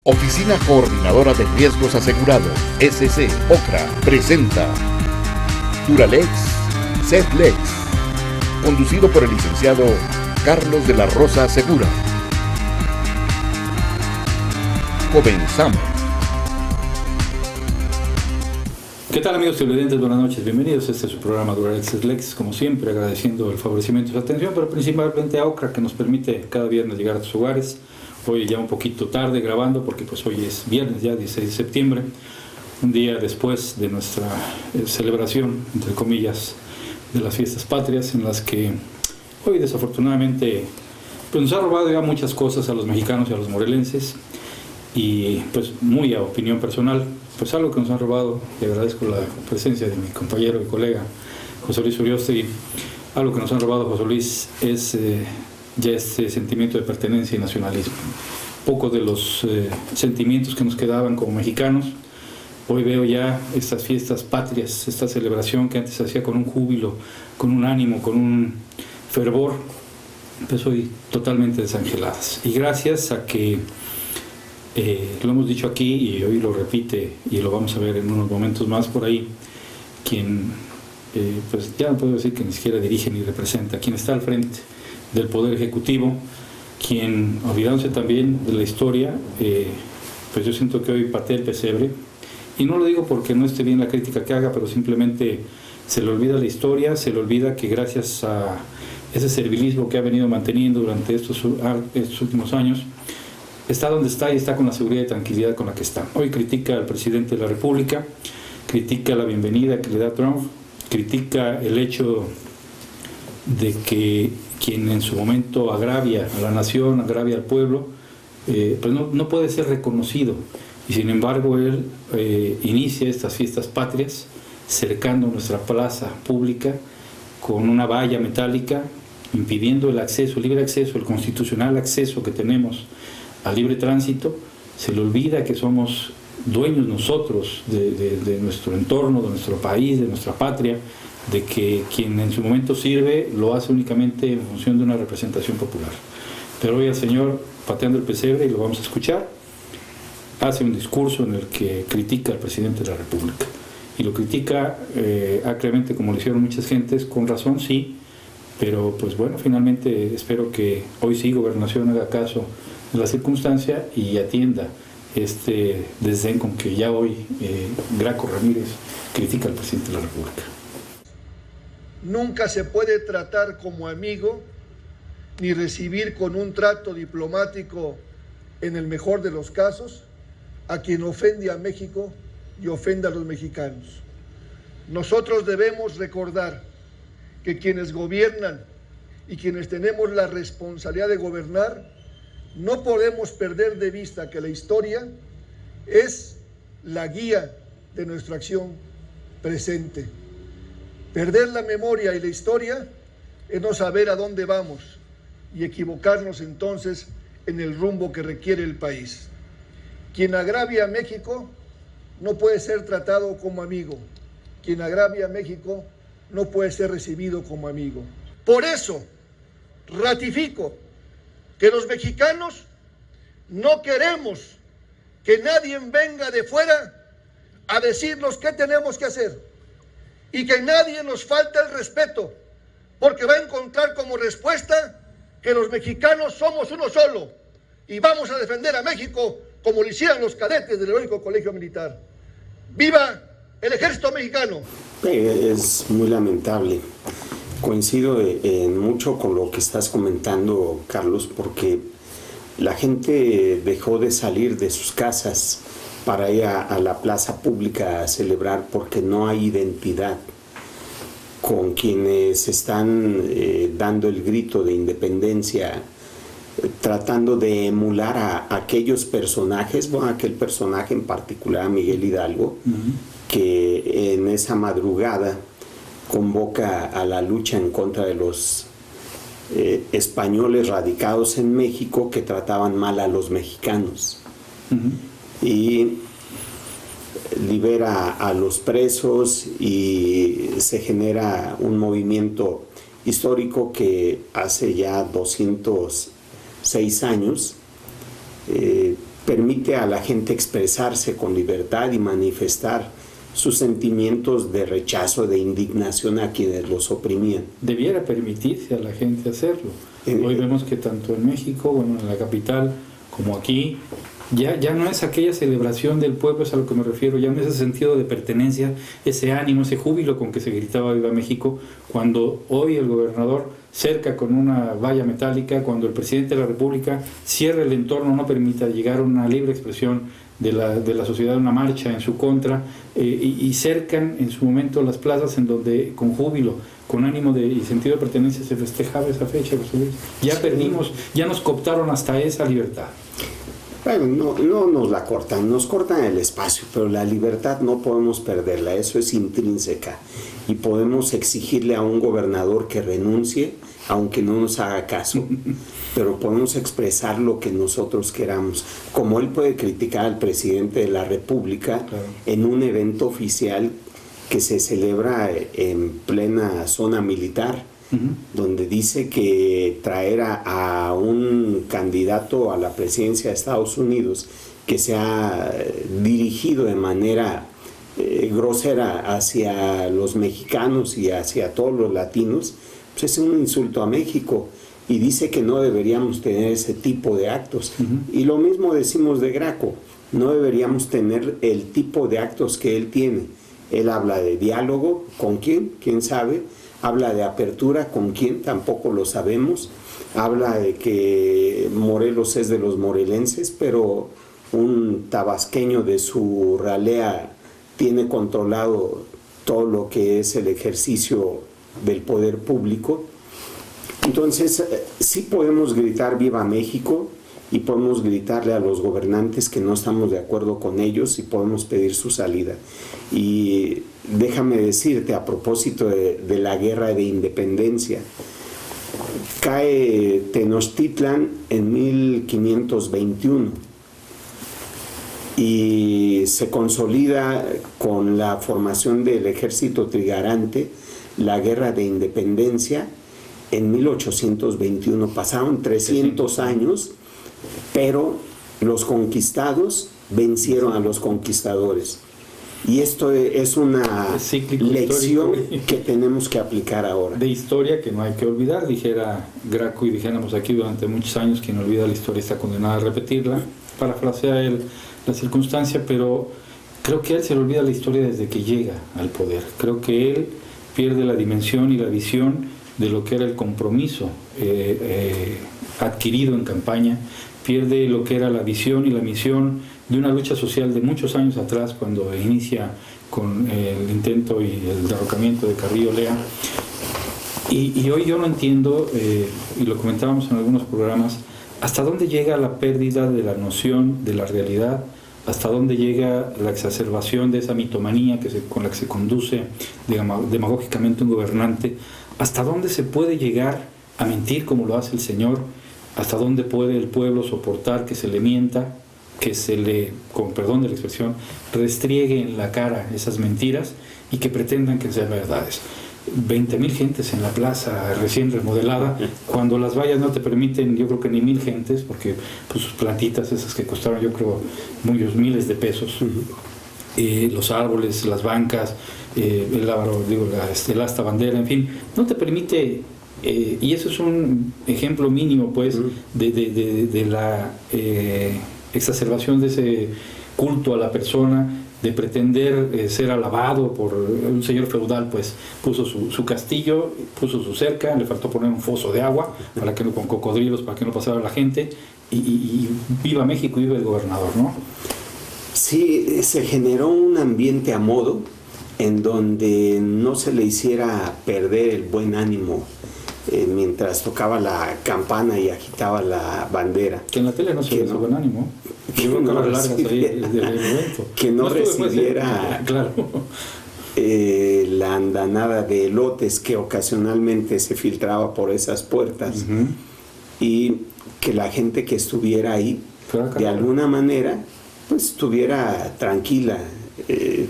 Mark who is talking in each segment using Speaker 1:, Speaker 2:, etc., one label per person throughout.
Speaker 1: Oficina Coordinadora de Riesgos Asegurados, SC OCRA, presenta Duralex, Sedlex, conducido por el licenciado Carlos de la Rosa Segura. Comenzamos.
Speaker 2: ¿Qué tal, amigos televidentes? Buenas noches, bienvenidos. Este es su programa Duralex Sedlex, como siempre agradeciendo el favorecimiento y su atención, pero principalmente a OCRA, que nos permite cada viernes llegar a sus hogares. Hoy ya un poquito tarde grabando porque pues hoy es viernes ya 16 de septiembre, un día después de nuestra celebración, entre comillas, de las fiestas patrias, en las que hoy desafortunadamente pues nos ha robado ya muchas cosas a los mexicanos y a los morelenses, y pues muy a opinión personal, pues algo que nos han robado, y agradezco la presencia de mi compañero y colega José Luis Uriostegui. Algo que nos han robado, José Luis, es ya este sentimiento de pertenencia y nacionalismo. Pocos de los sentimientos que nos quedaban como mexicanos. Hoy veo ya estas fiestas patrias, esta celebración que antes se hacía con un júbilo, con un ánimo, con un fervor, pues hoy totalmente desangeladas. Y gracias a que lo hemos dicho aquí y hoy lo repite y lo vamos a ver en unos momentos más por ahí, quien pues ya no puedo decir que ni siquiera dirige ni representa, quien está al frente del Poder Ejecutivo, quien, olvidándose también de la historia, pues yo siento que hoy patea el pesebre, y no lo digo porque no esté bien la crítica que haga, pero simplemente se le olvida la historia, se le olvida que gracias a ese servilismo que ha venido manteniendo durante estos últimos años, está donde está y está con la seguridad y tranquilidad con la que está. Hoy critica al presidente de la República, critica la bienvenida que le da Trump, critica el hecho de que quien en su momento agravia a la nación, agravia al pueblo, pues no puede ser reconocido. Y sin embargo él inicia estas fiestas patrias cercando nuestra plaza pública con una valla metálica, impidiendo el acceso, el libre acceso, el constitucional acceso que tenemos al libre tránsito. Se le olvida que somos dueños nosotros de nuestro entorno, de nuestro país, de nuestra patria, de que quien en su momento sirve lo hace únicamente en función de una representación popular. Pero hoy el señor, pateando el pesebre, y lo vamos a escuchar, hace un discurso en el que critica al presidente de la República. Y lo critica acremente, como lo hicieron muchas gentes, con razón sí, pero pues bueno, finalmente espero que hoy sí Gobernación haga caso de la circunstancia y atienda este desdén con que ya hoy Graco Ramírez critica al presidente de la República.
Speaker 3: Nunca se puede tratar como amigo ni recibir con un trato diplomático, en el mejor de los casos, a quien ofende a México y ofende a los mexicanos. Nosotros debemos recordar que quienes gobiernan y quienes tenemos la responsabilidad de gobernar, no podemos perder de vista que la historia es la guía de nuestra acción presente. Perder la memoria y la historia es no saber a dónde vamos y equivocarnos entonces en el rumbo que requiere el país. Quien agravia a México no puede ser tratado como amigo. Quien agravia a México no puede ser recibido como amigo. Por eso ratifico que los mexicanos no queremos que nadie venga de fuera a decirnos qué tenemos que hacer. Y que nadie nos falte el respeto, porque va a encontrar como respuesta que los mexicanos somos uno solo y vamos a defender a México como lo hicieron los cadetes del heroico Colegio Militar. ¡Viva el Ejército Mexicano!
Speaker 4: Es muy lamentable. Coincido en mucho con lo que estás comentando, Carlos, porque la gente dejó de salir de sus casas para ir a la plaza pública a celebrar porque no hay identidad con quienes están dando el grito de independencia, tratando de emular a aquellos personajes, bueno, aquel personaje en particular, Miguel Hidalgo, que en esa madrugada convoca a la lucha en contra de los españoles radicados en México que trataban mal a los mexicanos. Y libera a los presos y se genera un movimiento histórico que hace ya 206 años permite a la gente expresarse con libertad y manifestar sus sentimientos de rechazo, de indignación a quienes los oprimían.
Speaker 2: Debiera permitirse a la gente hacerlo. Hoy vemos que tanto en México, bueno, en la capital, como aquí, ya no es aquella celebración del pueblo, es a lo que me refiero, ya no es ese sentido de pertenencia, ese ánimo, ese júbilo con que se gritaba Viva México, cuando hoy el gobernador cerca con una valla metálica, cuando el presidente de la República cierra el entorno, no permita llegar a una libre expresión de la sociedad, una marcha en su contra, y cercan en su momento las plazas en donde con júbilo, con ánimo y sentido de pertenencia se festejaba esa fecha. Ya perdimos, ya nos cooptaron hasta esa libertad.
Speaker 4: Bueno, no nos la cortan, nos cortan el espacio, pero la libertad no podemos perderla, eso es intrínseca. Y podemos exigirle a un gobernador que renuncie, aunque no nos haga caso, pero podemos expresar lo que nosotros queramos. Como él puede criticar al presidente de la República, claro, en un evento oficial que se celebra en plena zona militar, donde dice que traer a un candidato a la presidencia de Estados Unidos que se ha dirigido de manera grosera hacia los mexicanos y hacia todos los latinos, pues es un insulto a México, y dice que no deberíamos tener ese tipo de actos. Y lo mismo decimos de Graco, no deberíamos tener el tipo de actos que él tiene. Él habla de diálogo, ¿con quién? ¿Quién sabe? Habla de apertura, ¿con quién? Tampoco lo sabemos. Habla de que Morelos es de los morelenses, pero un tabasqueño de su ralea tiene controlado todo lo que es el ejercicio del poder público. Entonces, sí podemos gritar Viva México y podemos gritarle a los gobernantes que no estamos de acuerdo con ellos y podemos pedir su salida. Y déjame decirte, a propósito de la guerra de independencia, cae Tenochtitlan en 1521 y se consolida con la formación del ejército trigarante la guerra de independencia en 1821. Pasaron 300 años, pero los conquistados vencieron a los conquistadores. Y esto es una lección que tenemos que aplicar ahora.
Speaker 2: De historia que no hay que olvidar, dijera Graco, y dijéramos aquí durante muchos años: quien olvida la historia está condenado a repetirla. Parafrasea él la circunstancia, pero creo que a él se le olvida la historia desde que llega al poder. Creo que él pierde la dimensión y la visión de lo que era el compromiso adquirido en campaña, pierde lo que era la visión y la misión de una lucha social de muchos años atrás, cuando inicia con el intento y el derrocamiento de Carrillo Lea. Y hoy yo no entiendo, y lo comentábamos en algunos programas, hasta dónde llega la pérdida de la noción de la realidad, hasta dónde llega la exacerbación de esa mitomanía con la que se conduce demagógicamente un gobernante, hasta dónde se puede llegar a mentir como lo hace el Señor, hasta dónde puede el pueblo soportar que se le mienta, que se le, con perdón de la expresión, restriegue en la cara esas mentiras y que pretendan que sean verdades. 20,000 gentes en la plaza recién remodelada, cuando las vallas no te permiten, yo creo que ni 1,000 gentes, porque pues sus plantitas esas que costaron, yo creo, muchos miles de pesos, los árboles, las bancas, el asta bandera, en fin, no te permite. Y eso es un ejemplo mínimo, pues, de la exacerbación de ese culto a la persona, de pretender ser alabado por un señor feudal. Pues puso su castillo, puso su cerca, le faltó poner un foso de agua para que no, con cocodrilos, para que no pasara la gente, y viva México, viva el gobernador, ¿no?
Speaker 4: Sí, se generó un ambiente a modo en donde no se le hiciera perder el buen ánimo mientras tocaba la campana y agitaba la bandera.
Speaker 2: Que en la tele no se ve buen ánimo.
Speaker 4: Que no recibiera
Speaker 2: claro,
Speaker 4: la andanada de elotes que ocasionalmente se filtraba por esas puertas, y que la gente que estuviera ahí de alguna manera pues estuviera tranquila.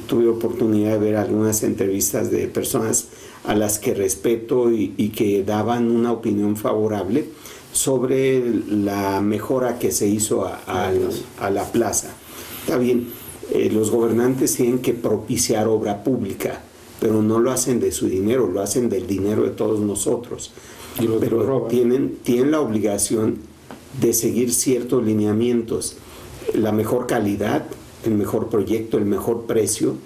Speaker 4: Tuve oportunidad de ver algunas entrevistas de personas a las que respeto y que daban una opinión favorable sobre la mejora que se hizo a la plaza. Está bien, los gobernantes tienen que propiciar obra pública, pero no lo hacen de su dinero, lo hacen del dinero de todos nosotros. Pero tienen la obligación de seguir ciertos lineamientos, la mejor calidad, el mejor proyecto, el mejor precio,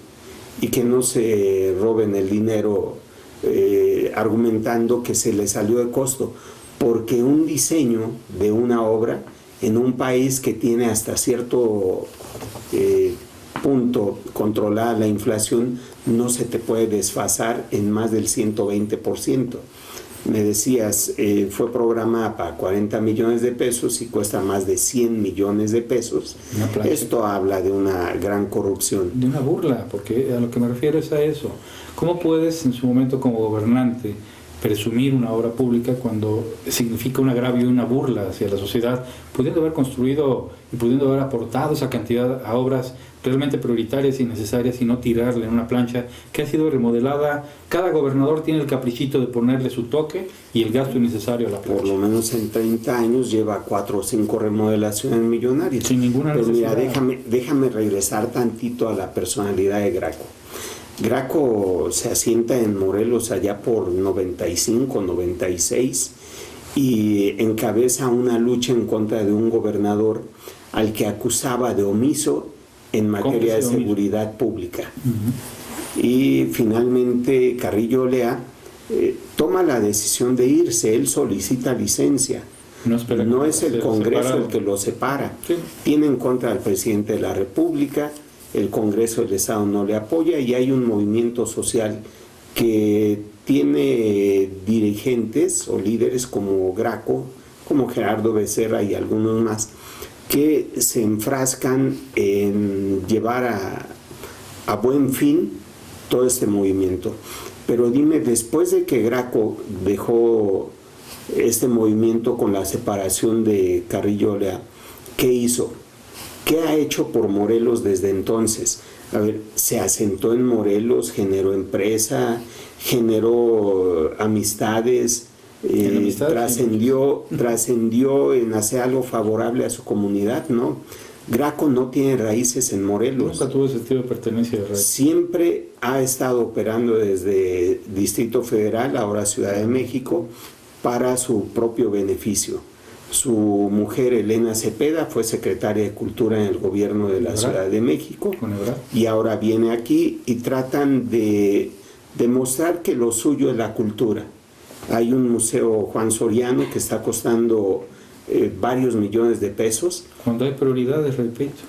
Speaker 4: y que no se roben el dinero argumentando que se les salió de costo, porque un diseño de una obra en un país que tiene hasta cierto punto controlada la inflación no se te puede desfasar en más del 120%. Me decías, fue programada para 40 millones de pesos y cuesta más de 100 millones de pesos. Esto habla de una gran corrupción.
Speaker 2: De una burla, porque a lo que me refiero es a eso. ¿Cómo puedes en su momento como gobernante presumir una obra pública cuando significa un agravio y una burla hacia la sociedad, pudiendo haber construido y pudiendo haber aportado esa cantidad a obras realmente prioritarias y necesarias y no tirarle en una plancha que ha sido remodelada? Cada gobernador tiene el caprichito de ponerle su toque y el gasto innecesario a la plancha.
Speaker 4: Por lo menos en 30 años lleva 4 o 5 remodelaciones millonarias.
Speaker 2: Sin ninguna necesidad.
Speaker 4: Pero mira, déjame regresar tantito a la personalidad de Graco. Graco se asienta en Morelos allá por 95, 96 y encabeza una lucha en contra de un gobernador al que acusaba de omiso en materia de seguridad pública. Y finalmente Carrillo Olea toma la decisión de irse, él solicita licencia. No es el Congreso el que lo separa.
Speaker 2: Sí.
Speaker 4: Tiene en contra al presidente de la República, el Congreso del Estado no le apoya y hay un movimiento social que tiene dirigentes o líderes como Graco, como Gerardo Becerra y algunos más, que se enfrascan en llevar a buen fin todo este movimiento. Pero dime, después de que Graco dejó este movimiento con la separación de Carrillo Olea, ¿qué hizo? ¿Qué ha hecho por Morelos desde entonces? A ver, se asentó en Morelos, generó empresa, generó amistades, trascendió en hacer algo favorable a su comunidad, ¿no? Graco no tiene raíces en Morelos.
Speaker 2: Nunca tuvo ese tipo de pertenencia de raíz.
Speaker 4: Siempre ha estado operando desde Distrito Federal, ahora Ciudad de México, para su propio beneficio. Su mujer, Elena Cepeda, fue secretaria de Cultura en el gobierno de la Ciudad de México y ahora viene aquí y tratan de demostrar que lo suyo es la cultura. Hay un museo Juan Soriano que está costando varios millones de pesos.
Speaker 2: Cuando hay prioridades, repito.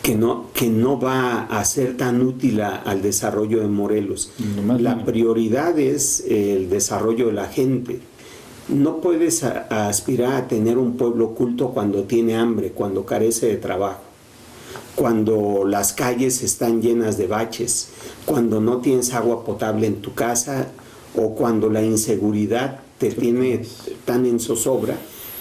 Speaker 4: Que no va a ser tan útil al desarrollo de Morelos. La prioridad es el desarrollo de la gente. No puedes aspirar a tener un pueblo culto cuando tiene hambre, cuando carece de trabajo, cuando las calles están llenas de baches, cuando no tienes agua potable en tu casa o cuando la inseguridad te tiene tan en zozobra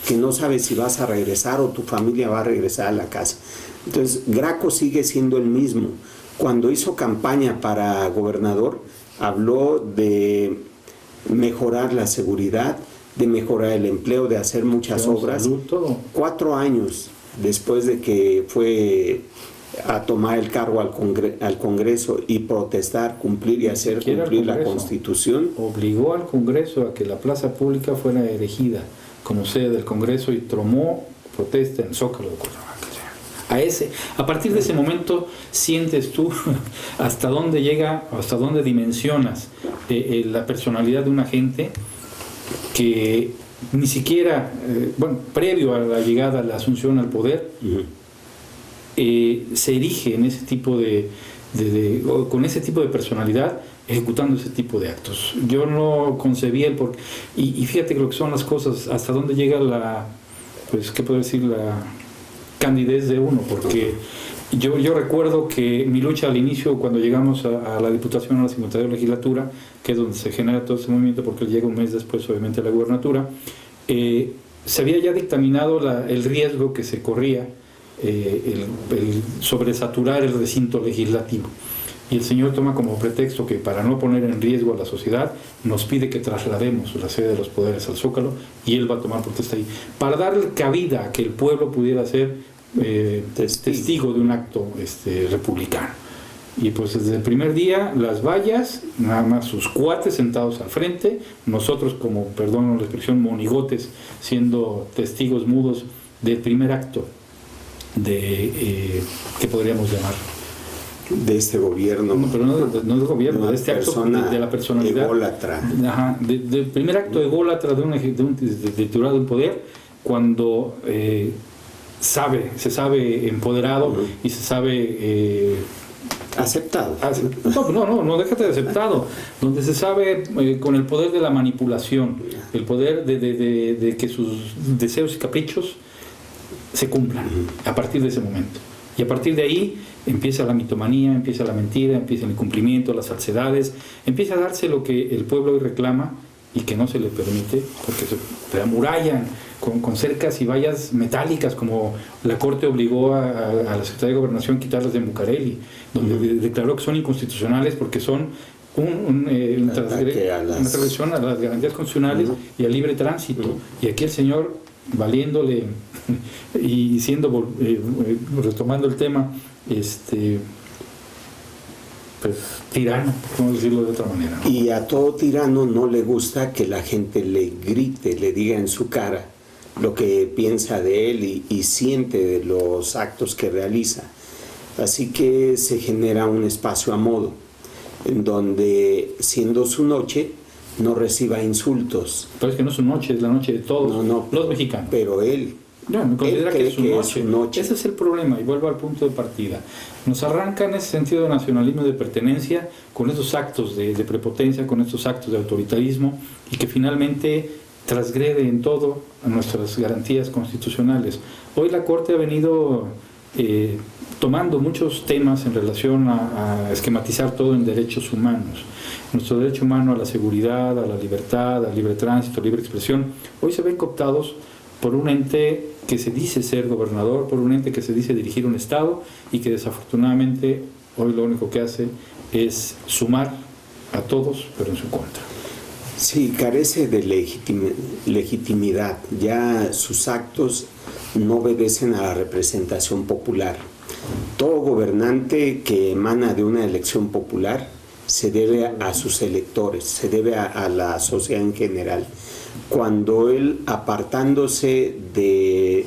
Speaker 4: que no sabes si vas a regresar o tu familia va a regresar a la casa. Entonces, Graco sigue siendo el mismo. Cuando hizo campaña para gobernador, habló de mejorar la seguridad, de mejorar el empleo, de hacer muchas obras. 4 años después de que fue a tomar el cargo al Congreso y protestar, cumplir y hacer cumplir la Constitución.
Speaker 2: Obligó al Congreso a que la plaza pública fuera erigida como sede del Congreso y tomó protesta en el Zócalo de Cuernavaca. A partir de ese momento sientes tú hasta dónde llega, hasta dónde dimensionas la personalidad de una gente que ni siquiera, previo a la llegada, a la asunción al poder, se erige en ese tipo con ese tipo de personalidad, ejecutando ese tipo de actos. Yo no concebía el por y fíjate lo que son las cosas, hasta dónde llega la candidez de uno, porque yo recuerdo que mi lucha al inicio, cuando llegamos a la Diputación, a la 52 legislatura, que es donde se genera todo ese movimiento, porque llega un mes después obviamente a la gubernatura, se había ya dictaminado el riesgo que se corría, el sobresaturar el recinto legislativo. y el señor toma como pretexto que para no poner en riesgo a la sociedad nos pide que traslademos la sede de los poderes al Zócalo y él va a tomar protesta ahí, para darle cabida a que el pueblo pudiera ser testigo de un acto republicano. Y pues desde el primer día las vallas, nada más sus cuates sentados al frente, nosotros como, perdón la expresión, monigotes, siendo testigos mudos del primer acto de que podríamos llamar
Speaker 4: de este gobierno.
Speaker 2: No, pero no del gobierno, de este acto de la personalidad.
Speaker 4: Ególatra.
Speaker 2: Ajá, del primer acto ególatra de un titular del poder, cuando se sabe empoderado y se sabe
Speaker 4: aceptado.
Speaker 2: No, déjate de aceptado, donde se sabe con el poder de la manipulación, el poder de que sus deseos y caprichos se cumplan a partir de ese momento. Y a partir de ahí empieza la mitomanía, empieza la mentira, empieza el incumplimiento, las falsedades, empieza a darse lo que el pueblo hoy reclama y que no se le permite, porque se amurallan con cercas y vallas metálicas, como la Corte obligó a la Secretaría de Gobernación a quitarlas de Bucareli, donde declaró que son inconstitucionales porque son una transgresión a las garantías constitucionales y al libre tránsito. Y aquí el señor, valiéndole y siendo, retomando el tema, pues tirano, vamos a decirlo de otra manera, ¿no?
Speaker 4: Y a todo tirano no le gusta que la gente le grite, le diga en su cara lo que piensa de él y siente de los actos que realiza. Así que se genera un espacio a modo, en donde, siendo su noche, no reciba insultos.
Speaker 2: Pero es que no es su noche, es la noche de todos los mexicanos.
Speaker 4: Pero él
Speaker 2: considera que es su
Speaker 4: noche.
Speaker 2: Ese es el problema, y vuelvo al punto de partida. Nos arranca en ese sentido de nacionalismo y de pertenencia con esos actos de prepotencia, con estos actos de autoritarismo, y que finalmente transgrede en todo a nuestras garantías constitucionales. Hoy la Corte ha venido tomando muchos temas en relación a esquematizar todo en derechos humanos. Nuestro derecho humano a la seguridad, a la libertad, al libre tránsito, libre expresión, hoy se ven cooptados por un ente que se dice ser gobernador, por un ente que se dice dirigir un Estado y que desafortunadamente hoy lo único que hace es sumar a todos, pero en su contra.
Speaker 4: Sí, carece de legitimidad. Ya sus actos no obedecen a la representación popular. Todo gobernante que emana de una elección popular se debe a sus electores, se debe a la sociedad en general. Cuando él, apartándose de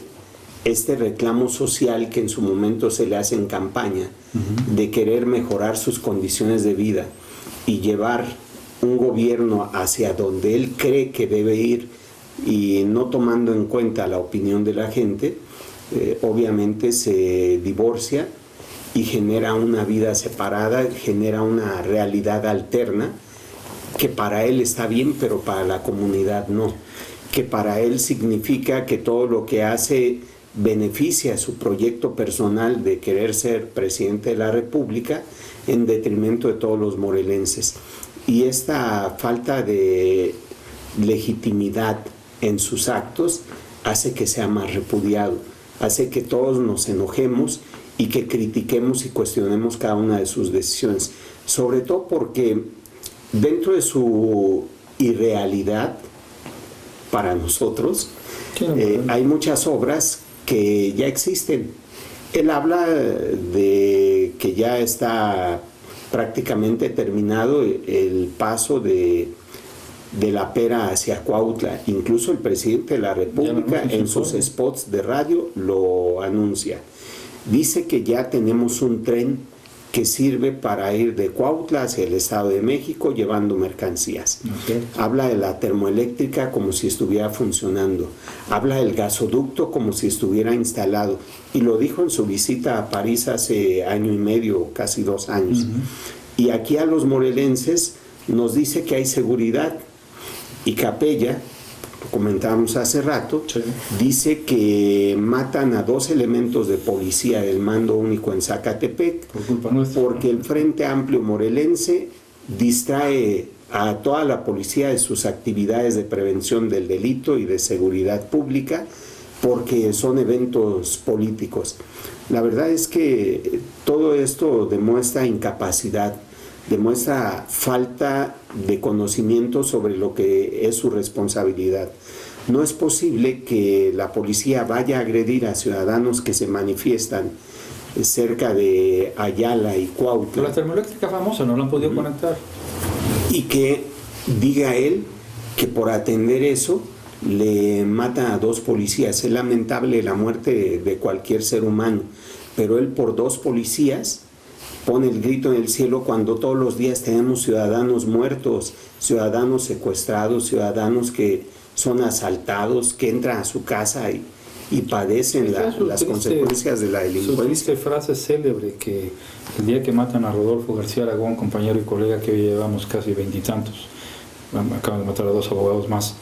Speaker 4: este reclamo social que en su momento se le hace en campaña, de querer mejorar sus condiciones de vida y llevar un gobierno hacia donde él cree que debe ir y no tomando en cuenta la opinión de la gente, obviamente se divorcia y genera una vida separada, genera una realidad alterna que para él está bien, pero para la comunidad no, que para él significa que todo lo que hace beneficia a su proyecto personal de querer ser presidente de la República en detrimento de todos los morelenses. Y esta falta de legitimidad en sus actos hace que sea más repudiado, hace que todos nos enojemos y que critiquemos y cuestionemos cada una de sus decisiones, sobre todo porque dentro de su irrealidad para nosotros hay muchas obras que ya existen. Él habla de que ya está prácticamente terminado el paso de la Pera hacia Cuautla. Incluso el presidente de la República en sus spots de radio lo anuncia. Dice que ya tenemos un tren que sirve para ir de Cuautla hacia el Estado de México llevando mercancías. Habla de la termoeléctrica como si estuviera funcionando. Habla del gasoducto como si estuviera instalado. Y lo dijo en su visita a París hace año y medio, casi 2 años. Y aquí a los morelenses nos dice que hay seguridad. Y Capella, lo comentábamos hace rato, dice que matan a 2 elementos de policía del Mando Único en Zacatepec porque el Frente Amplio Morelense distrae a toda la policía de sus actividades de prevención del delito y de seguridad pública porque son eventos políticos. La verdad es que todo esto demuestra incapacidad, demuestra falta de conocimiento sobre lo que es su responsabilidad. No es posible que la policía vaya a agredir a ciudadanos que se manifiestan cerca de Ayala y Cuautla.
Speaker 2: La termoeléctrica famosa no la han podido conectar.
Speaker 4: Y que diga él que por atender eso le mata a 2 policías. Es lamentable la muerte de cualquier ser humano, pero él por 2 policías pone el grito en el cielo cuando todos los días tenemos ciudadanos muertos, ciudadanos secuestrados, ciudadanos que son asaltados, que entran a su casa y padecen las consecuencias de la delincuencia.
Speaker 2: Su frase célebre que el día que matan a Rodolfo García Aragón, compañero y colega que hoy llevamos casi 20 y tantos, acaban de matar a 2 abogados más,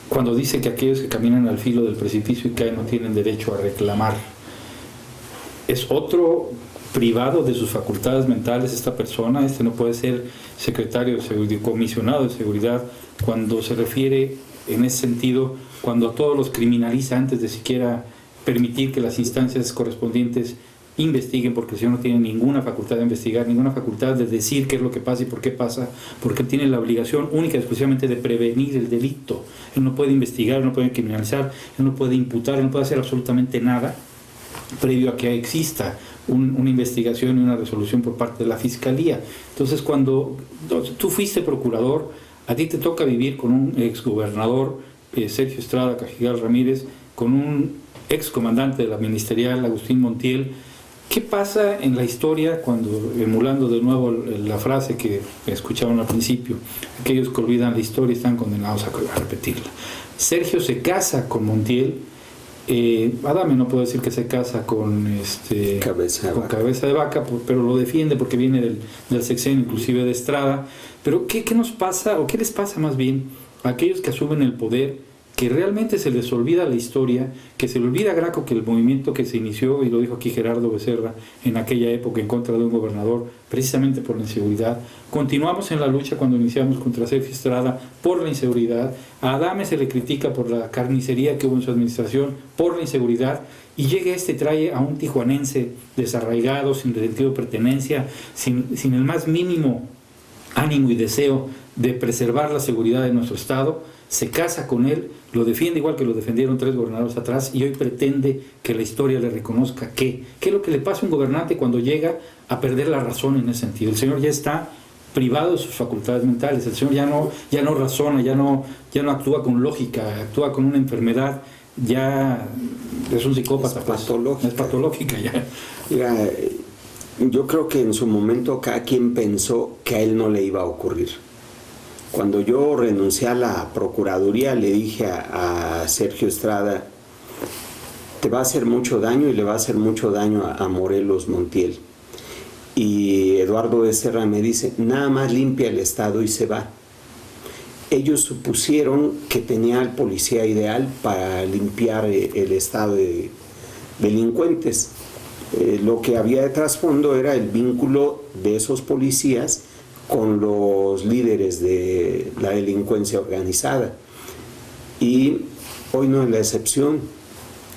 Speaker 2: cuando dice que aquellos que caminan al filo del precipicio y caen no tienen derecho a reclamar. Es otro privado de sus facultades mentales esta persona. Este no puede ser secretario de seguridad, comisionado de seguridad, cuando se refiere en ese sentido, cuando a todos los criminaliza antes de siquiera permitir que las instancias correspondientes investiguen, porque el señor no tiene ninguna facultad de investigar, ninguna facultad de decir qué es lo que pasa y por qué pasa, porque él tiene la obligación única y exclusivamente de prevenir el delito. Él no puede investigar, no puede criminalizar, él no puede imputar, él no puede hacer absolutamente nada previo a que exista una investigación y una resolución por parte de la Fiscalía. Entonces, cuando tú fuiste procurador, a ti te toca vivir con un exgobernador, Sergio Estrada Cajigal Ramírez, con un excomandante de la ministerial, Agustín Montiel. ¿Qué pasa en la historia cuando, emulando de nuevo la frase que escuchaban al principio, aquellos que olvidan la historia están condenados a repetirla? Sergio se casa con Montiel. Adame no puedo decir que se casa con cabeza de vaca, pero lo defiende porque viene del sexenio, inclusive de Estrada. Pero ¿qué nos pasa, o qué les pasa más bien a aquellos que asumen el poder, que realmente se les olvida la historia, que se le olvida, Graco, que el movimiento que se inició, y lo dijo aquí Gerardo Becerra, en aquella época en contra de un gobernador, precisamente por la inseguridad? Continuamos en la lucha cuando iniciamos contra Sergio Estrada por la inseguridad. A Adame se le critica por la carnicería que hubo en su administración, por la inseguridad, y llega trae a un tijuanense desarraigado, sin sentido de pertenencia, sin el más mínimo ánimo y deseo de preservar la seguridad de nuestro Estado. Se casa con él, lo defiende igual que lo defendieron 3 gobernadores atrás, y hoy pretende que la historia le reconozca qué es lo que le pasa a un gobernante cuando llega a perder la razón en ese sentido. El señor ya está privado de sus facultades mentales, el señor ya no razona, ya no actúa con lógica, actúa con una enfermedad, ya es un psicópata. Es patológica ya.
Speaker 4: Mira, yo creo que en su momento cada quien pensó que a él no le iba a ocurrir. Cuando yo renuncié a la Procuraduría, le dije a Sergio Estrada, te va a hacer mucho daño y le va a hacer mucho daño a Morelos Montiel. Y Eduardo Becerra me dice, nada más limpia el Estado y se va. Ellos supusieron que tenía el policía ideal para limpiar el Estado de delincuentes. Lo que había de trasfondo era el vínculo de esos policías con los líderes de la delincuencia organizada. Y hoy no es la excepción.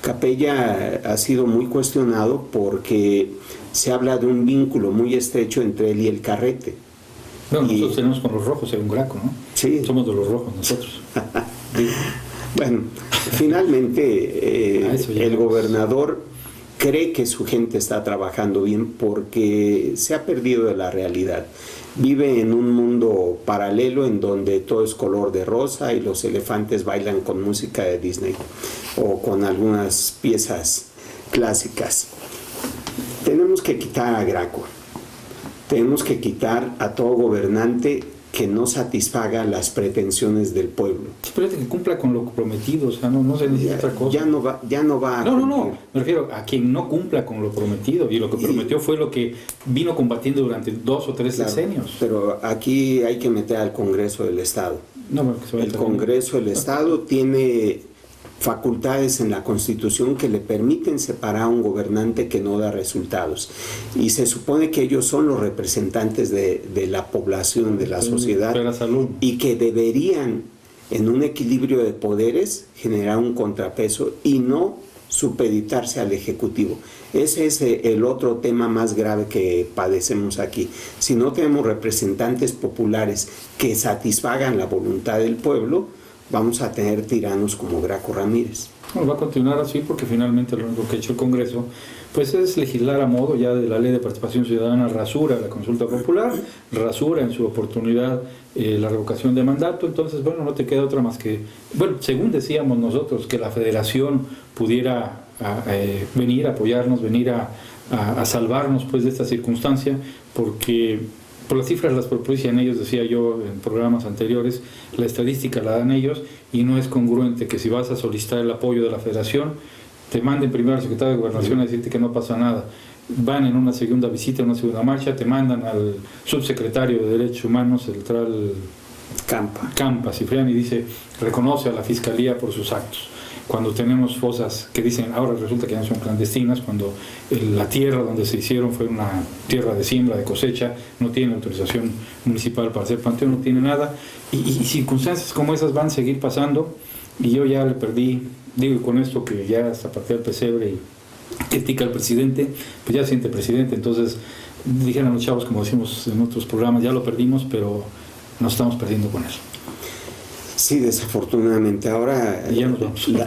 Speaker 4: Capella ha sido muy cuestionado porque se habla de un vínculo muy estrecho entre él y el Carrete.
Speaker 2: Bueno, nosotros tenemos con los rojos, según Graco, ¿no?
Speaker 4: Sí.
Speaker 2: Somos de los rojos nosotros.
Speaker 4: Bueno, finalmente el gobernador cree que su gente está trabajando bien porque se ha perdido de la realidad. Vive en un mundo paralelo en donde todo es color de rosa y los elefantes bailan con música de Disney o con algunas piezas clásicas. Tenemos que quitar a Graco. Tenemos que quitar a todo gobernante que no satisfaga las pretensiones del pueblo.
Speaker 2: Espérate que cumpla con lo prometido, o sea, no se necesita otra cosa.
Speaker 4: Ya no va a cumplir.
Speaker 2: No, me refiero a quien no cumpla con lo prometido, y lo que prometió fue lo que vino combatiendo durante 2 o 3 sexenios.
Speaker 4: Pero aquí hay que meter al Congreso del Estado. El Congreso del Estado tiene facultades en la Constitución que le permiten separar a un gobernante que no da resultados. Y se supone que ellos son los representantes de la población, de la sociedad, y que deberían, en un equilibrio de poderes, generar un contrapeso y no supeditarse al Ejecutivo. Ese es el otro tema más grave que padecemos aquí. Si no tenemos representantes populares que satisfagan la voluntad del pueblo, vamos a tener tiranos como Graco Ramírez.
Speaker 2: Bueno, va a continuar así porque finalmente lo único que ha hecho el Congreso pues es legislar a modo ya de la Ley de Participación Ciudadana, rasura la consulta popular, rasura en su oportunidad la revocación de mandato. Entonces, bueno, no te queda otra más que, bueno, según decíamos nosotros, que la Federación pudiera venir a apoyarnos, venir a salvarnos pues de esta circunstancia, porque por las cifras las propician ellos, decía yo en programas anteriores, la estadística la dan ellos y no es congruente que si vas a solicitar el apoyo de la Federación, te manden primero al secretario de Gobernación a decirte que no pasa nada. Van en una segunda visita, en una segunda marcha, te mandan al subsecretario de Derechos Humanos, el tal Campa Cipriani, y dice, reconoce a la Fiscalía por sus actos. Cuando tenemos fosas que dicen, ahora resulta que ya no son clandestinas, cuando la tierra donde se hicieron fue una tierra de siembra, de cosecha, no tiene autorización municipal para hacer panteón, no tiene nada, y circunstancias como esas van a seguir pasando, y yo ya le perdí, digo, con esto que ya hasta patea el pesebre y critica al presidente, pues ya siente presidente. Entonces dijeron los chavos, como decimos en otros programas, ya lo perdimos, pero nos estamos perdiendo con él.
Speaker 4: Sí, desafortunadamente. Ahora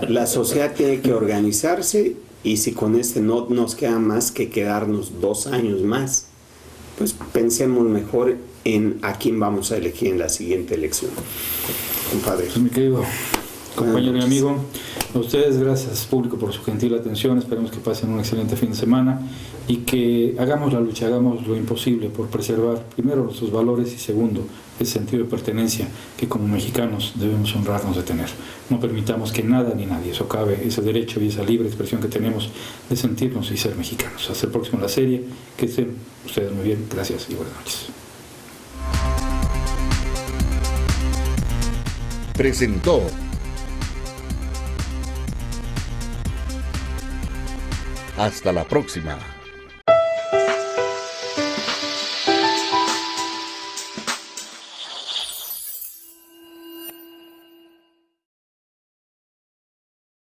Speaker 4: la sociedad tiene que organizarse, y si con no nos queda más que quedarnos 2 años más, pues pensemos mejor en a quién vamos a elegir en la siguiente elección. Compadre.
Speaker 2: Pues, mi querido compañero y amigo, a ustedes, gracias público por su gentil atención. Esperemos que pasen un excelente fin de semana y que hagamos la lucha, hagamos lo imposible por preservar primero nuestros valores y segundo el sentido de pertenencia que como mexicanos debemos honrarnos de tener. No permitamos que nada ni nadie socave ese derecho y esa libre expresión que tenemos de sentirnos y ser mexicanos. Hasta el próximo en la serie, que estén ustedes muy bien, gracias y buenas noches.
Speaker 1: Presentó Hasta la próxima.